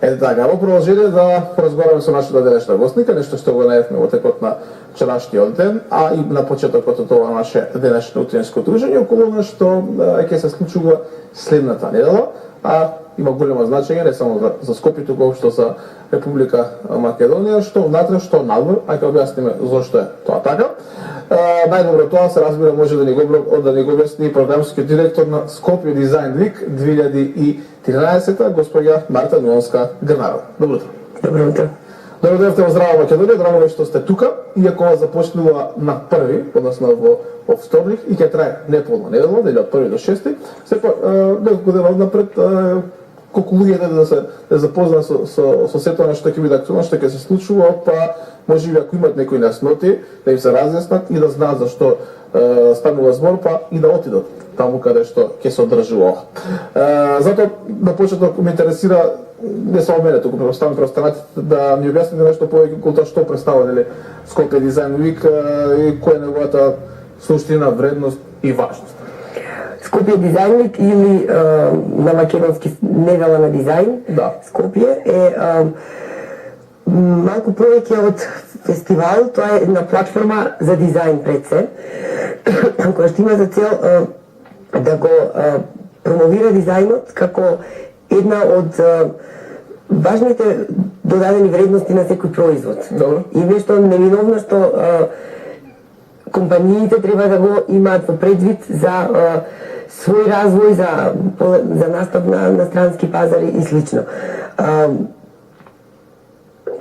Ете така, во продолжение да поразговараме со нашата денешна гостника, нешто што го најавме во текот на вчерашниот ден, а и на почетокот од ова наше денешно утринско дружење, околу нешто ќе се случува следната недела, а има големо значење не само за Скопје, туку општо за Република Македонија, што внатре, што надвор, а ќе објасниме зошто е тоа така. Најдобро тоа се разбира може да ни го објасни програмскиот директор на Скопје Дизајн Вик 2013, госпоѓа Марта Нуонска Грнарова. Добро утро. Добро утро. Добро дојдовте во Здрава Македонија, драго ми што сте тука, иако започнува на први, односно во вторник и ќе трае неполна недела, дели од 1 до 6, сепак неколку дена однапред колку луѓе да се запозна со сето на што ќе биде актуелно, што ќе се случува, па можеби ако имат некои нејасноти да им се разјаснат и да знаат зашто станува збор, па и да отидат таму каде што ќе се одржува ова. Затоа на почеток ме интересира не само мене, туку преостанатите да ми објасните нешто повеќе околу тоа што представува дали Скопје Дизајн Вик и која е неговата суштина, вредност и важност. Скопје Дизајн Вик или на македонски недела на дизајн, да. Скопје е малку повеќе од фестивал, тоа е една платформа за дизајн пред се, која што има за цел да го промовира дизајнот како една од важните додадени вредности на секој производ. Добро. И нешто неминовно што компаниите треба да го имаат во предвид за свој развој, за настап на странски пазари и слично.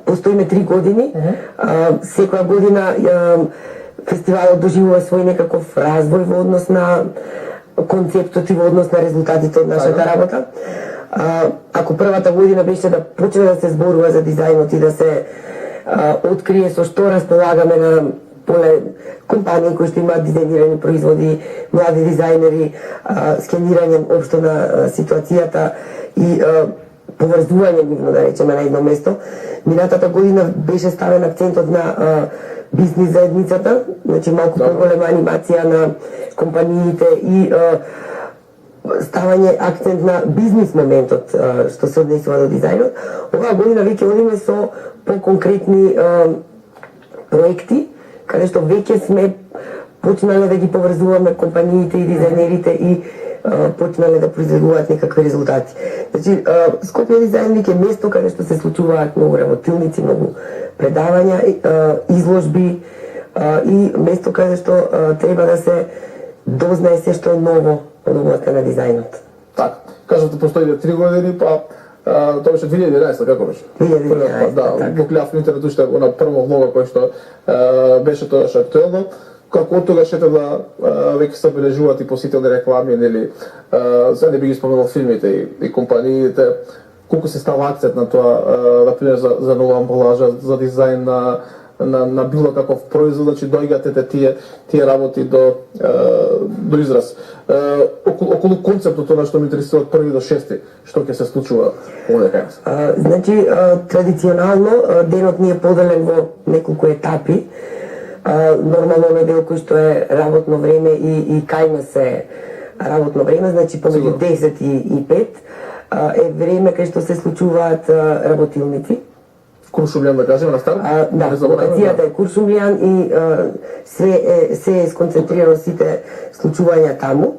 Постоиме 3 години, секоја година фестивалот доживува свој некаков развој во однос на концептот и во однос на резултатите од нашата работа. Ако првата година беше да почне да се зборува за дизајнот и да се открие со што располагаме на поле компании кои што имаат дизајнирани производи, млади дизајнери, скенирање општо на ситуацијата и поврзување нивно, да речеме, на едно место. Минатата година беше ставен акцентот на бизнис заедницата, значи малку поголема анимација на компаниите и ставање акцент на бизнис моментот што се однесува до дизајнот. Оваа година веќе одиме со поконкретни проекти, каде што веќе сме почнале да ги поврзуваме компаниите и дизајнерите и почнале да произведуваат некакви резултати. Значи, Скопје Дизајн Вик е место каде што се случуваат многу работилници, многу предавања, изложби и место каде што треба да се дознае се што е ново од областта на дизајнот. Така, кажете постои 3 години, па тоа беше 2011, како беше? 2011, да, го гледав на интернет уште на прво влога кој што беше тогаш актуелно. Како од тогаш ете да веќе се бележуваат и посетилни реклами, или за не би ги споменал филмите и компаниите, колку се става акцент на тоа, например за нова амбалажа, за дизајн на било каков производ, значи доаѓаат тие работи до израз. Околу концептот тоа што ме интересува од 1 до 6, што ќе се случува овде? Значи, традиционално денот ни е поделен во неколку етапи. Нормално на дел кој што е работно време и кај се работно време, значи помеѓу 10 и 5 е време кај што се случуваат работилници. Куршумљан, да кажеме, на старт? Да, локацијата е Куршумљан и се е сконцентрирано сите случувања таму.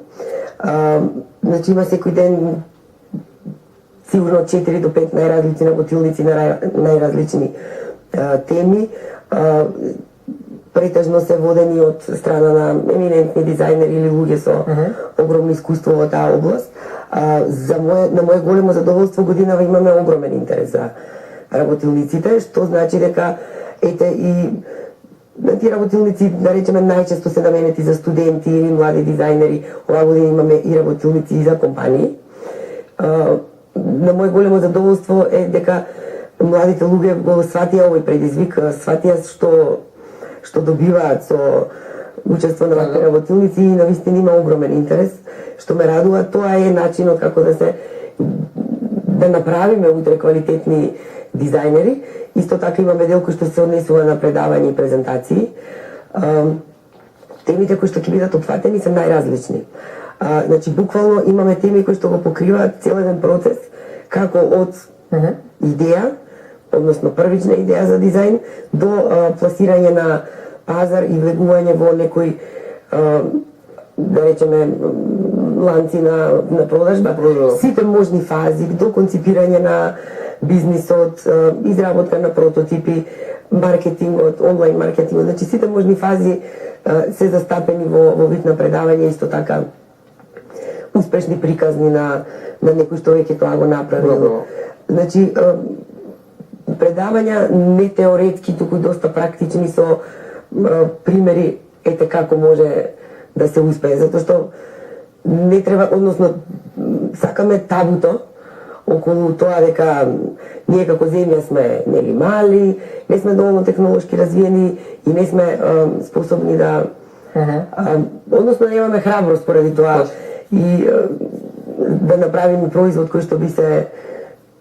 Значи има секој ден сигурно 4 до 5 најразлични работилници на најразлични теми. Претежно се водени од страна на еминентни дизајнери или луѓе со огромно искуство во таа област. На моје големо задоволство годинава имаме огромен интерес за работилниците, што значи дека ете и тие работилници, да речеме, најчесто се наменети за студенти или млади дизајнери. Оваа година имаме и работилници и за компании. На моје големо задоволство е дека младите луѓе го сватија овој предизвик, сватија што добиваат со учество на вакви работилници и навистина има огромен интерес, што ме радува. Тоа е начинот како да направиме утре квалитетни дизајнери. Исто така имаме дел кој што се однесува на предавања и презентации. Темите кои што ќе бидат опфатени се најразлични. Значи, буквално имаме теми кои што го покриваат цел еден процес, како од идеја, односно првична идеја за дизајн, до пласирање на пазар и влегување во некој да речеме ланци на продажба, сите можни фази до конципирање на бизнисот, изработка на прототипи, маркетингот, онлайн маркетингот, значи сите можни фази се застапени во вид на предавање, исто така успешни приказни на некој што веќе тоа го направил. Значи предавања не теоретски, туку доста практични со примери ете како може да се успее, затоа што не треба, односно сакаме табуто околу тоа дека ние како земја сме нели мали, не сме доволно технолошки развиени и не сме способни да односно немаме храброст поради тоа и да направиме производ кој што би се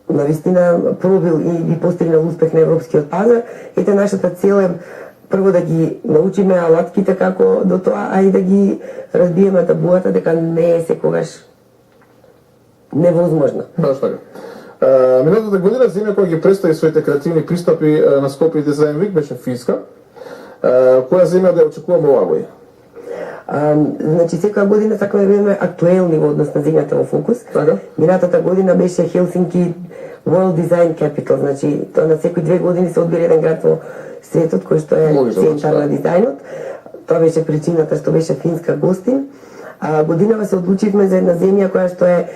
навистина пробил и би постигнал успех на европскиот пазар. Ете нашата цел е прво да ги научиме алатките како до тоа, а и да ги разбиеме табуата дека не е секогаш невозможно. Баш така. Минатата година земја која ги представи своите креативни пристапи на Скопје Дизајн Вик беше Финска. Која земја да ја очекуваме оваа година? Значи секоја година сакаме да бидеме актуелни во однос на земјата во фокус. Така? Минатата година беше Хелсинки World Design Capital, значи тоа на секои 2 години се одбира еден град во светот кој што е центар на дизајнот. Тоа беше причината што беше финска гостин. Годинава се одлучивме за една земја која што е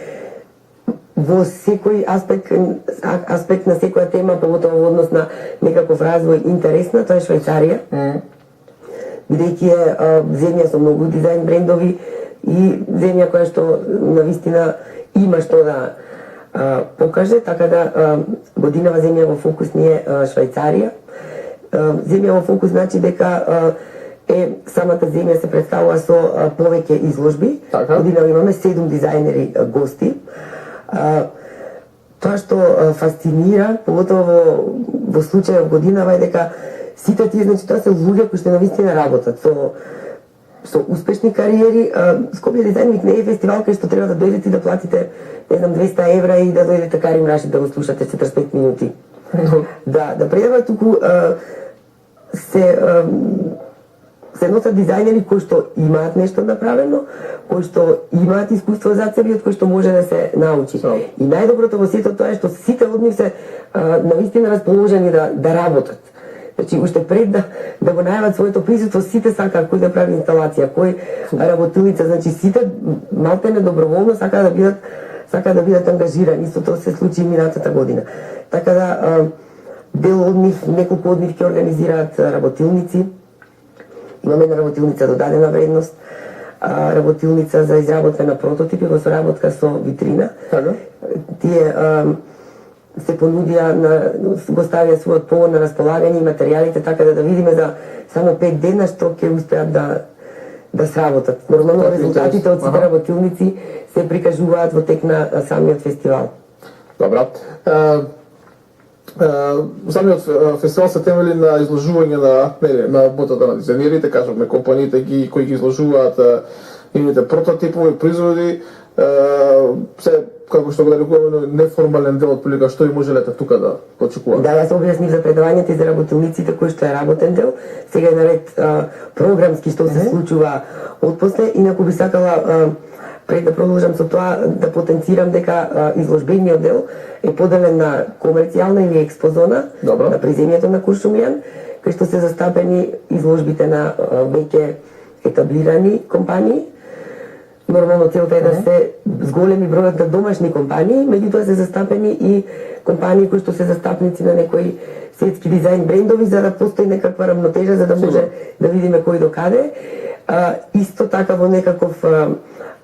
во секој аспект на секоја тема, поготово во однос на некаков развој интересна, тоа е Швајцарија. Бидејќи е земја со многу дизајн брендови и земја која што навистина има што да покаже, така да годинава земја во фокус ни е Швајцарија. Земја во фокус значи дека самата земја се представува со повеќе изложби. Годинава имаме 7 дизајнери гости. Тоа што фасцинира, поготово во случајот годинава е дека сите тие, значи тоа се луѓе кои што навистина работат со успешни кариери. Скопје Дизајн Вик не е фестивал кај што треба да дојдете и да платите, не знам, 200 евра и да дојдете Карим Рашид да го слушате 45 минути. Да предава туку се носат дизајнери кои што имаат нешто направено, кои што имаат искуство зад себе и од кои што може да се научи. И најдоброто во сето тоа е што сите од нив се навистина расположени да работат. Значи, уште пред да го најават своето присуство, сите сакаат кој да прави инсталација, кој работилница, значи сите малтене доброволно сакаат да бидат ангажирани. Исто тоа се случи и минатата година. Така да дел од нив, неколку од нив ќе организираат работилници. Имаме една работилница додадена вредност, работилница за изработка на прототипи во соработка со витрина. Тие се понудија го ставија својот погон на располагање и материјалите, така да видиме за само 5 дена што ќе успеат да сработат. Нормално резултатите од сите работилници се прикажуваат во тек на самиот фестивал. Добра. Самиот фестивал се темели на изложување на работата на дизајнерите, кажавме компаниите кои ги изложуваат нивните прототипови производи, се како што го нарекуваме неформален дел од прилика, што и можелете тука да очекувате? Да, јас објаснив за предавањето и за работилниците кои што е работен дел. Сега е наред програмски што се случува отпосле, инаку би сакала пред да продолжам со тоа да потенцирам дека изложбениот дел е поделен на комерцијална или експозона на приземјето на Куршумлијан, кај што се застапени изложбите на веќе етаблирани компании. Нормално целта е да се зголеми бројот на домашни компании, меѓутоа се застапени и компании кои што се застапници на некои светски дизајн брендови, за да постои некаква рамнотежа, за да може да видиме кој до каде. Исто така во некаков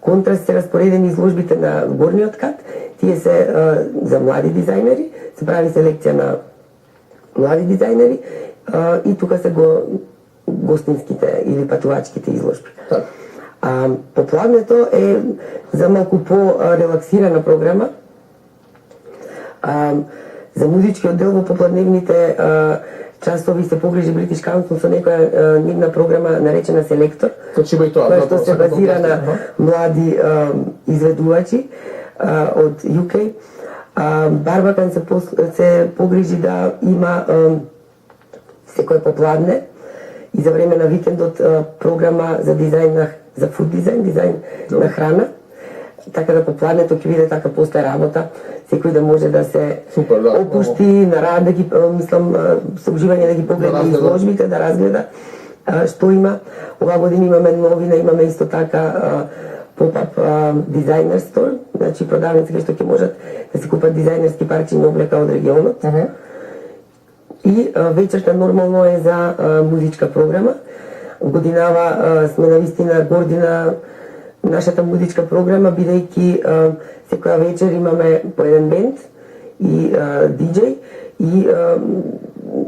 контраст се распоредени изложбите на горниот кат. Тие се за млади дизајнери, се прави селекција на млади дизајнери и тука се гостинските или патувачките изложби. Попладнето е за малку по-релаксирана програма. За музичкиот дел во попладневните часови се погрижи British Council со некоја нивна програма наречена Селектор, која што се базира на млади изведувачи од UK. Барбакан се погрижи да има секој попладне и за време на викендот програма за дизајн за фуд дизајн на храна. Така да попладнето ќе биде така после работа, секој да може да се опушти на рад, да ги мислам со уживање да ги погледа изложбите, да разгледа што има. Ова година имаме новина, имаме исто така поп-ап дизајнер стор, значи продавници кај што ќе можат да се купат дизајнерски парчиња облека од регионот. И вечерта нормално е за музичка програма. Годинава сме навистина горди на нашата музичка програма, бидејќи секоја вечер имаме по еден бенд и диџеј и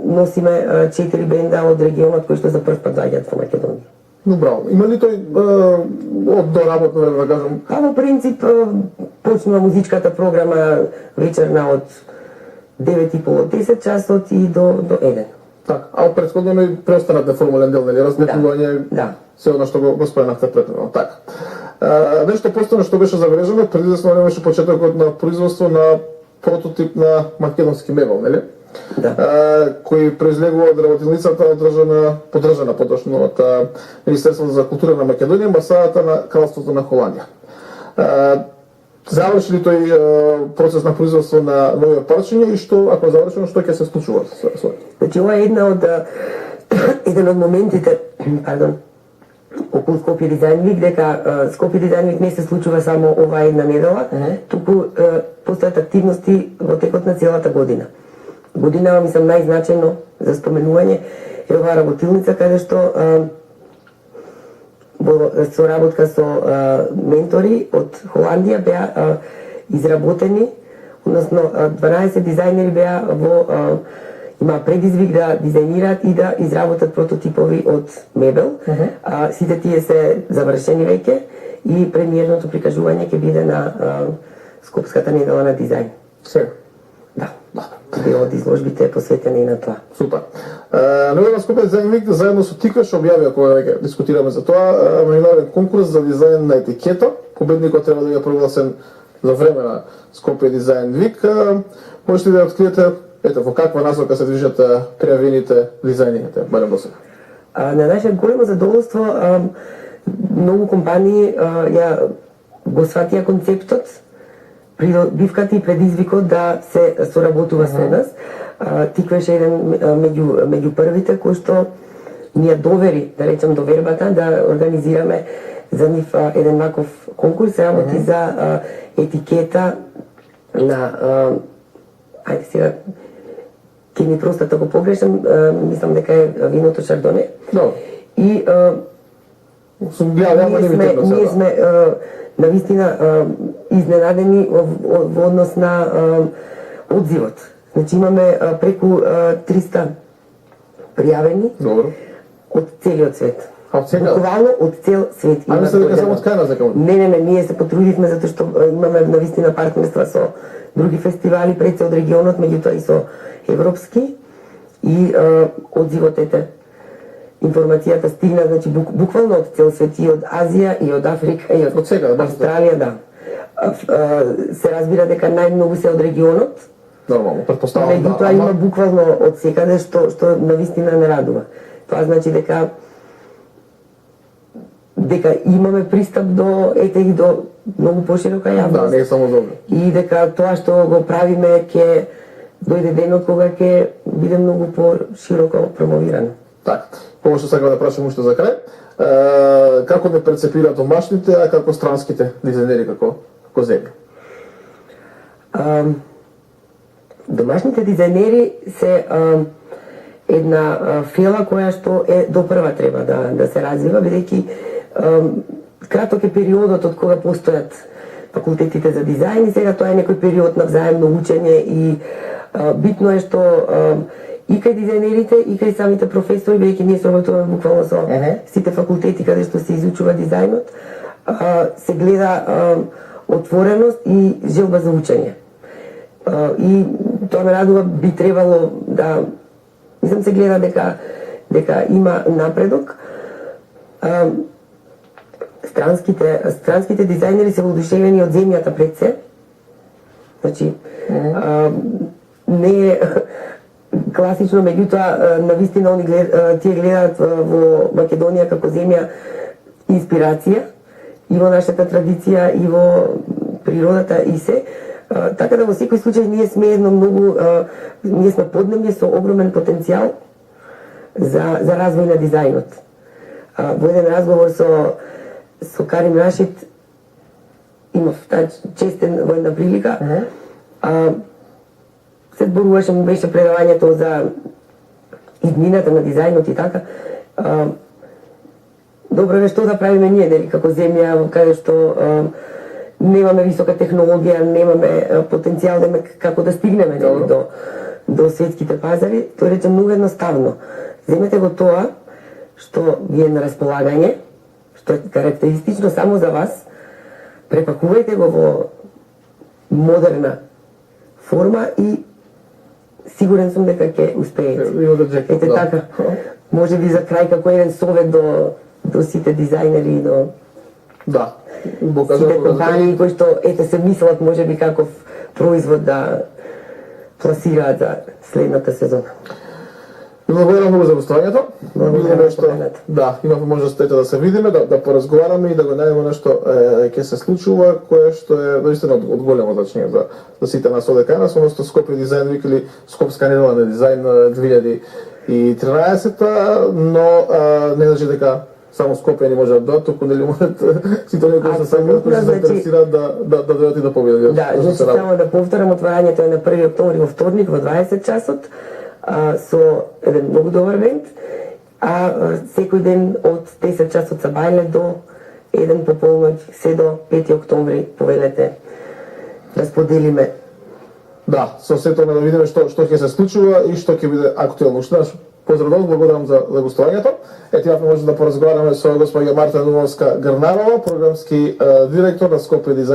носиме 4 бенда од регионот кои што за прв пат доаѓаат во Македонија. Но браво. Има ли тој од до работно време, да кажам? Во принцип почнува музичката програма вечерна од 9:30 од 10 часот и до 1. Така, а претходно не преостанат неформален дел, нели, разметнување, се она што го споменавте предходно. Така. Нешто постојано што беше забележано, преди да се беше почетокот на производство на прототип на македонски мебел, нели? Кој произлегува од работилницата поддржана поточно од Министерството за култура на Македонија, амбасадата на Кралството на Холандија. Заврши ли тој процес на производство на нови парчиња и што, ако завршено, што ќе се случува со тоа? Значи, ова е еден од моментите, околу Скопје Дизајн Вик, дека Скопје Дизајн Вик не се случува само оваа една недела, туку постојат активности во текот на целата година. Годинава, мислам, најзначајно за споменување е оваа работилница, каде што во соработка со ментори од Холандија беа изработени, односно 12 дизајнери беа има предизвик да дизајнираат и да изработат прототипови од мебел. Сите тие се завршени веќе и премиерното прикажување ќе биде на Скопската недела на дизајн. Да. Дел од изложбите посветени на тоа. Супер. Недела Скопје Дизајн Вик заедно со Тиквеш објавија, кога веќе дискутираме за тоа, меѓународен конкурс за дизајн на етикета. Победникот треба да ја прогласен за време на Скопје Дизајн Вик. Можете да откриете во каква насока се движат пријавените дизајните, барем до сега. На наше големо задоволство, многу компании ја го сватија концептот, придобивката и предизвикот да се соработува со нас. Тиквеш е еден меѓу првите кој што ни ја довери, да речем, довербата да организираме за нив еден ваков конкурс, работи за етикета на ајде сега ќе ми простат ако погрешам, мислам дека е виното Шардоне. И ние сме навистина изненадени во однос на одзивот. Значи имаме преку 300 пријавени од целиот свет. Буквално од цел свет. А не се дека само од Кајна за кај? Не, ние се потрудивме затоа што имаме навистина партнерства со други фестивали пред се од регионот, меѓутоа и со европски, и одзивот информацијата стигна, значи буквално од цел свет, и од Азија, и од Африка, и од Австралија, да. Се разбира дека најмногу се од регионот. Нормално, претпоставам, да. Меѓутоа има буквално од секаде што навистина не радува. Тоа значи дека имаме пристап до и до многу поширока јавност. Да, не е само за овие. И дека тоа што го правиме ќе дојде денот кога ќе биде многу пошироко промовирано. Така. Ова што сакам да прашам уште за крај. Како не прецепира домашните, а како странските дизајнери како земја? Домашните дизајнери се една фела која што допрва треба да се развива, бидејќи краток е периодот од кога постојат факултетите за дизајн и сега тоа е некој период на взаемно учење и битно е што и кај дизајнерите и кај самите професори, бидејќи ние соработуваме буквално со сите факултети каде што се изучува дизајнот, се гледа отвореност и желба за учење. И тоа ме радува, би требало да мислам се гледа дека има напредок. Странските дизајнери се воодушевени од земјата пред се. Значи, не е класично, меѓутоа, навистина они тие гледаат во Македонија како земја инспирација и во нашата традиција и во природата и се. Така да во секој случај ние сме едно многу, ние сме поднемје со огромен потенцијал за развој на дизајнот. Во еден разговор со Карим Рашид имав таа честен во една прилика. Се зборуваше, му беше предавањето за иднината на дизајнот и така. Добро, што да правиме ние, нели, како земја, каде што немаме висока технологија, немаме потенцијал како да стигнеме до светските пазари, тој рече многу едноставно. Земете го тоа што ви е на располагање, што е карактеристично само за вас, препакувајте го во модерна форма и сигурен сум дека ќе успеете. Ете така, може би за крај како еден совет до сите дизајнери и до сите компании кои што се мислат може би каков производ да пласираат за следната сезона. Благодарам многу за гостувањето. Благодарам што имавме можност да се видиме, да поразговараме и да го најдеме нешто ќе се случува, кое што е наистина од големо значење за сите нас овде кај нас, односно Скопје дизајн вик или Скопска недела на дизајн 2013, но не значи дека само Скопјани може да дојдат, туку нели можат сите оние кои се сакаат, кои се заинтересираат да дојдат и да победат. Да, значи само да повторам, отворањето е на 1 октомври во вторник во 20 часот со еден многу добар бенд, секој ден од 10 часот са бајле до 1 по полноќ, се до 5 октомври повелете да споделиме. Да, со сето да видиме што ќе се случува и што ќе биде актуелно. Уште наш поздрав, благодарам за гостувањето. Ете, имавме може да поразговараме со господја Марта Думовска Грнарова, програмски директор на Скопје дизајн.